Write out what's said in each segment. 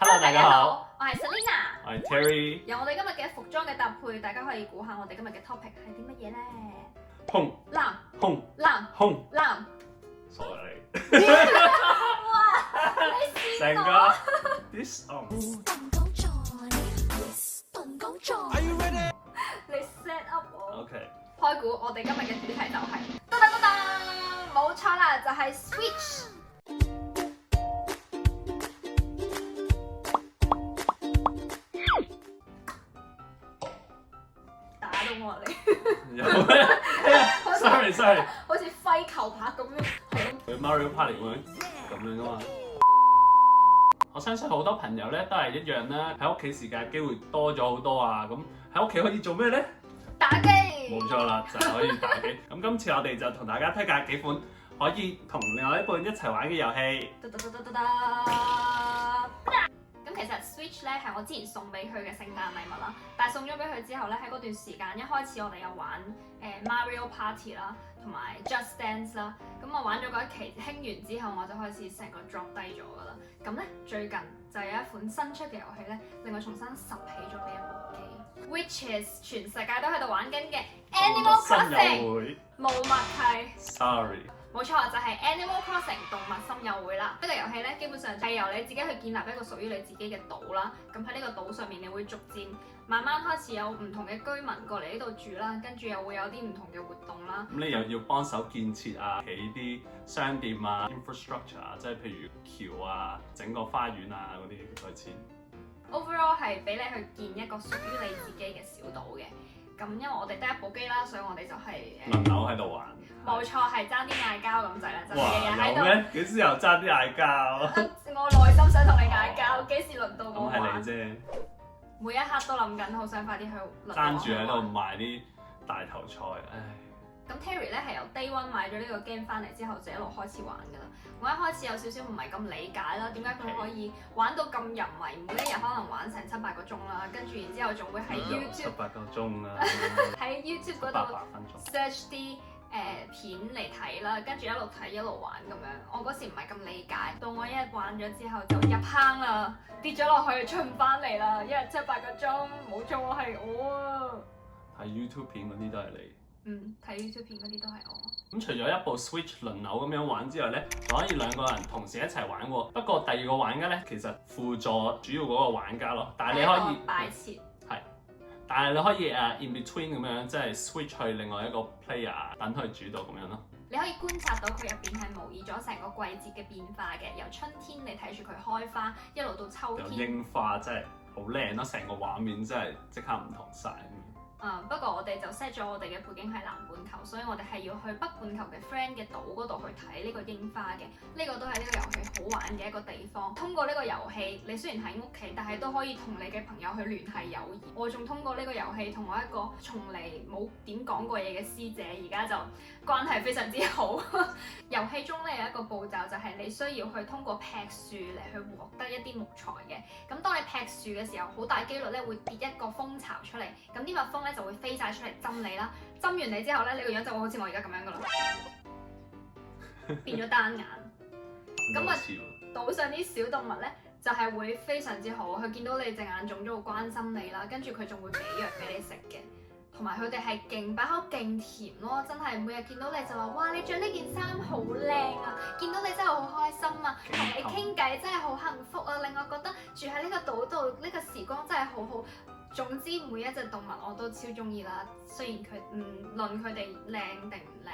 Hello，大家好，我係 Selina，我係 Terry。由我哋今日嘅服裝嘅搭配，大家可以估下我哋今日嘅 topic 係啲乜嘢咧？空男空男空，男，傻啊你！哇！你成試我個 this on 你 set up 我。 OK，開估我哋今日嘅主題就係噔噔噔噔，冇錯啦，就係 Switch。打到我你，有咩？sorry，好似揮球拍咁樣，係咁。佢 Mario Party 會咁樣噶嘛？我相信好多朋友咧都係一樣啦，喺屋企時間機會多咗好多啊！咁喺屋企可以做咩咧？打機。冇錯啦，就係可以打機。咁今次我哋就同大家推介幾款可以同另外一半一齊玩嘅遊戲。咁其實 Switch 咧係我之前送俾佢嘅聖誕禮物啦，但係送咗俾佢之後咧，喺嗰段時間一開始我哋有玩Mario Party 啦，同埋 Just Dance 啦，咁我玩咗嗰一期興完之後，我就開始成個 drop 低咗噶啦。咁咧最近就有一款新出嘅遊戲咧，令我重新拾起咗呢一部機，which is 全世界都喺度玩緊嘅 Animal 新 Crossing 友會冇默契。 ，sorry。冇錯，就係 Animal Crossing 動物森友會啦。呢個遊戲咧，基本上係由你自己去建立一個屬於你自己嘅島啦。咁喺呢個島上面，你會逐漸慢慢開始有唔同嘅居民過嚟呢度住啦，跟住又會有啲唔同嘅活動啦。咁你又要幫手建設啊，起啲商店啊 infrastructure 啊，即係譬如橋啊，整個花園啊嗰啲類似。Overall 係俾你去建一個屬於你自己嘅小島嘅。咁因為我哋得一部機啦，所以我哋就係輪流喺度玩。冇錯，係爭啲嗌交咁滯啦，就係日日哇！喺度。有咩？幾時又爭啲嗌交？我內心想同你嗌交，幾時輪到我咁係玩？你啫，每一刻都諗緊，好想快啲去輪到我爭住喺度玩賣啲大頭菜，唉！咁 Terry 咧係由 Day One 買咗呢個 game 翻嚟之後，就一路開始玩㗎啦。我一開始有少少唔係咁理解啦，點解佢可以玩到咁入迷，每一日可能玩成7-8個鐘啦，跟住然之後仲會喺 YouTube 7-8個鐘啦，喺 YouTube 嗰8度分鐘。 search 啲片嚟睇啦，跟住一路睇一路玩咁樣。我嗰時唔係咁理解，到我一玩咗之後就入坑啦，跌咗落去出唔翻嚟啦，一日7-8個鐘，冇錯係我啊。睇 YouTube 片嗰啲都係你。睇 YouTube 片嗰啲都係我。咁除咗一部 Switch 輪流咁樣玩之外咧，就可以兩個人同時一齊玩喎。不過第二個玩家咧，其實輔助主要嗰個玩家咯。但係你可以擺設。但係你可以in between 咁樣，即係 switch 去另外一個 player 等佢主導咁樣咯。你可以觀察到佢入邊係模擬咗成個季節嘅變化嘅，由春天你睇住佢開花，一路到秋有天。櫻花真係好靚咯，成個畫面真係即刻唔同晒。不過我哋就 set 咗我哋嘅背景係南半球，所以我哋係要去北半球嘅 friend 嘅島嗰度去睇呢個櫻花嘅。呢個都係呢個遊戲好玩嘅一個地方。通過呢個遊戲，你雖然喺屋企，但係都可以同你嘅朋友去聯繫友誼。我仲通過呢個遊戲同我一個從嚟冇點講過嘢嘅師姐，而家就關係非常之好。遊戲中咧有一個步驟就係你需要去通過劈樹嚟去獲得一啲木材嘅。咁當你劈樹嘅時候，好大機率咧會跌一個蜂巢出嚟，咁啲蜜蜂咧就會飛晒出嚟針你啦。針完你之後咧，你個樣就會好似我而家咁樣噶啦，變咗單眼。咁啊島上啲小動物咧就係會非常之好，佢見到你隻眼腫咗會關心你啦，跟住佢仲會俾藥俾你食嘅。同埋佢哋係勁把口勁甜咯，真係每日見到你就話哇你着呢件衫好靚啊，見到你真係好開心啊，同你傾偈真係好幸福啊，令我覺得住喺呢個島度呢個時光真係好好。總之每一隻動物我都超中意啦，雖然佢唔論佢哋靚定唔靚。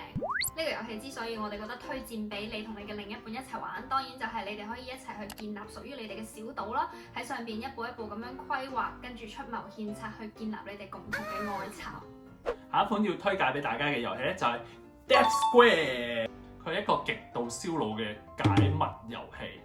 呢個遊戲之所以我哋覺得推薦俾你同你嘅另一半一齊玩，當然就係你哋可以一齊去建立屬於你哋嘅小島啦，喺上邊一步一步咁樣規劃，跟住出謀獻策去建立你哋共同嘅愛巢。下一款要推介俾大家嘅遊戲咧就係 Death Square， 佢係一個極度燒腦嘅解密遊戲。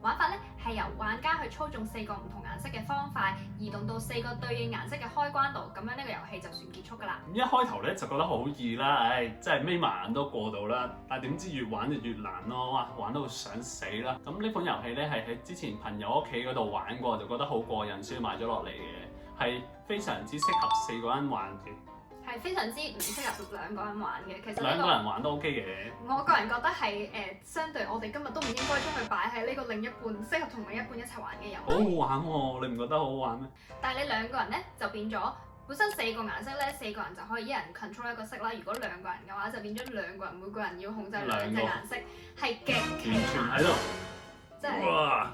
玩法咧係由玩家去操縱4個唔同顏色嘅方塊，移動到4個對應顏色嘅開關度，咁樣呢個遊戲就算結束㗎啦。一開頭咧就覺得好易啦，唉，真係眯埋眼都過到啦。但係點知越玩就越難咯，哇，玩到想死啦！咁呢款遊戲咧係喺之前朋友屋企嗰度玩過，就覺得好過癮，所以買咗落嚟嘅，係非常之適合4個人玩嘅。係係非常之唔適合兩個人玩嘅。其實兩個人玩都 OK 嘅。我個人覺得係相對我哋今日都唔應該將佢擺喺呢個另一半適合同另一半一齊玩嘅遊好好戲。玩喎，你唔覺得好好玩咩？但係你兩個人咧就變咗，本身4個顏色咧，4個人就可以一人 control 一個色啦。如果兩個人嘅話，就變咗兩個人每個人要控制兩隻顏色，係極其完全喺度，即係哇！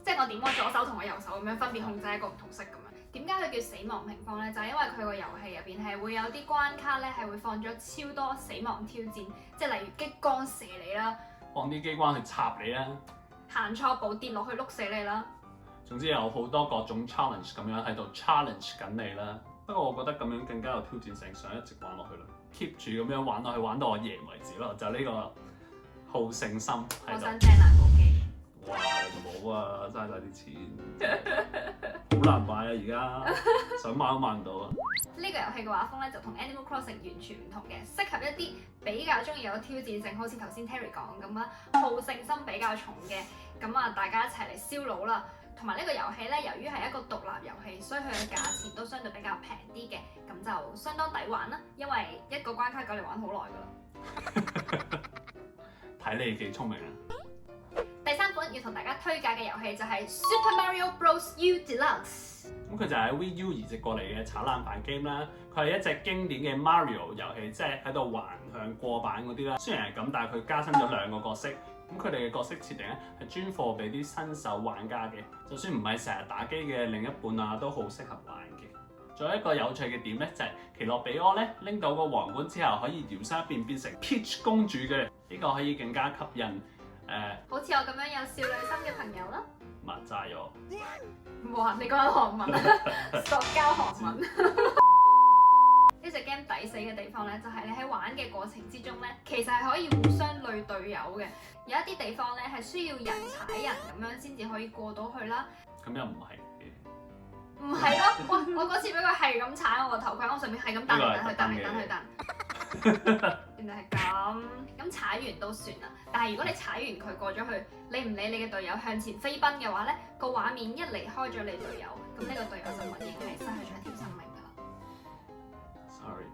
即係我點我左手同我右手咁樣分別控制一個唔同色咁樣。點解佢叫死亡平方咧？就係因為佢個遊戲入邊係會有啲關卡咧，係會放咗超多死亡挑戰，即係例如激光射你啦，放啲機關去插你啦。行錯步跌落去碌死你啦。總之有好多各種 challenge 咁樣喺度 challenge 緊你啦。不過我覺得咁樣更加有挑戰性，想一直玩落去啦。keep 住咁樣玩落去，玩到我贏為止咯。就呢個好勝心喺度。我想掟爛部機。哇！你冇啊，嘥晒啲錢，好難買啊！而家想買都買唔到啊！呢個遊戲嘅畫風咧就同 Animal Crossing 完全唔同嘅，適合一啲比較中意有挑戰性，好似頭先 Terry 講咁啦，好勝心比較重嘅，咁啊大家一齊嚟燒腦啦！同埋呢個遊戲咧，由於係一個獨立遊戲，所以佢嘅價錢都相對比較平啲嘅，咁就相當抵玩啦。因為一個關卡夠你玩好耐噶啦。睇你幾聰明啊！第3款要同大家推介嘅遊戲就係 Super Mario Bros. U Deluxe。咁佢就係 Wii U 移植過嚟嘅炒冷飯 game 啦。佢係一隻經典嘅 Mario 遊戲，即係喺度橫向過板嗰啲啦。雖然係咁，但係佢加深咗2個角色。咁佢哋嘅角色設定咧係專貨俾啲新手玩家嘅，就算唔係成日打機嘅另一半啊，都好適合玩嘅。仲有一個有趣嘅點咧，就係奇洛比柯咧拎到個皇冠之後，可以搖身一變成 Peach 公主嘅，呢個可以更加吸引。好似我咁樣有少女心嘅朋友啦。抹齋咗。哇！你講緊韓文啊，塑膠韓文。呢隻 game 抵死嘅地方咧，就係你喺玩嘅過程之中咧，其實係可以互相累隊友嘅。有一啲地方咧係需要人踩人咁樣先至可以過到去啦。咁又唔係嘅。唔係咯，哇！我嗰次俾佢係咁踩我個頭盔，我上面係咁彈嚟彈去，彈嚟彈去彈。原來係咁，咁踩完都算啦。但係如果你踩完佢過咗去，你唔理你嘅隊友向前飛奔嘅話咧，個畫面一離開咗你隊友，咁呢個隊友就默認係失去咗一條生命㗎啦。Sorry，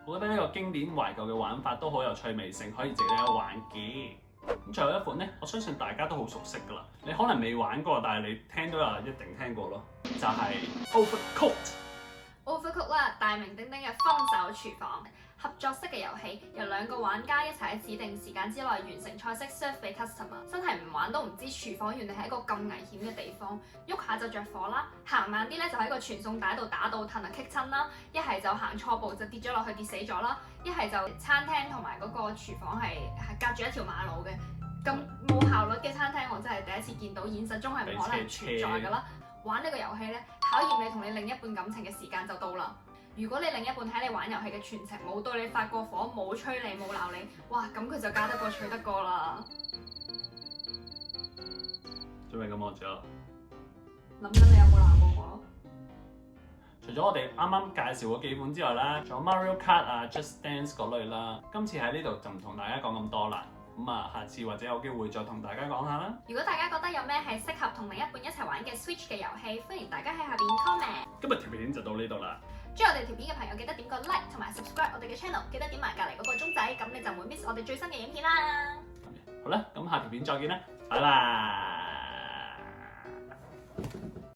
我覺得呢個經典懷舊嘅玩法都好有趣味性，可以值得一玩嘅。咁最後一款咧，我相信大家都好熟悉㗎啦。你可能未玩過，但係你聽到又一定聽過咯，就係 Overcooked。Overcooked 啦，大名鼎鼎嘅分手廚房，合作式嘅遊戲，由2個玩家一齊喺指定時間之內完成菜式 serve 俾 customer。真係唔玩都唔知廚房原來係一個咁危險嘅地方，喐下就着火啦，行慢啲咧就喺個傳送帶度打到褪啊棘親啦，一係就行錯步就跌咗落去跌死咗啦，一係就餐廳同埋嗰個廚房係隔住一條馬路嘅，咁冇效率嘅餐廳我真係第一次見到，現實中係唔可能存在㗎啦。玩呢個遊戲咧，考驗你同你另一半感情嘅時間就到啦。如果你另一半喺你玩遊戲嘅全程冇對你發過火，冇催你，冇鬧你，哇，咁佢就嫁得過娶得過啦。做咩咁望住我？諗緊你有冇鬧過我咯？除咗我哋啱啱介紹嗰幾款之外咧，仲有 Mario Kart 啊、Just Dance 嗰類啦。今次喺呢度就唔同大家講咁多啦。咁啊，下次或者有機會再同大家講下啦。如果大家覺得有咩係適合同另一半一齊玩嘅 Switch 嘅遊戲，歡迎大家喺下邊 comment。今日條片就到呢度啦。中意我哋條片嘅朋友記得點個 like 同埋 subscribe 我哋嘅 channel， 記得點埋隔離嗰個鐘仔，咁你就唔會 miss 我哋最新嘅影片啦。好啦，咁下條片再見啦，拜拜。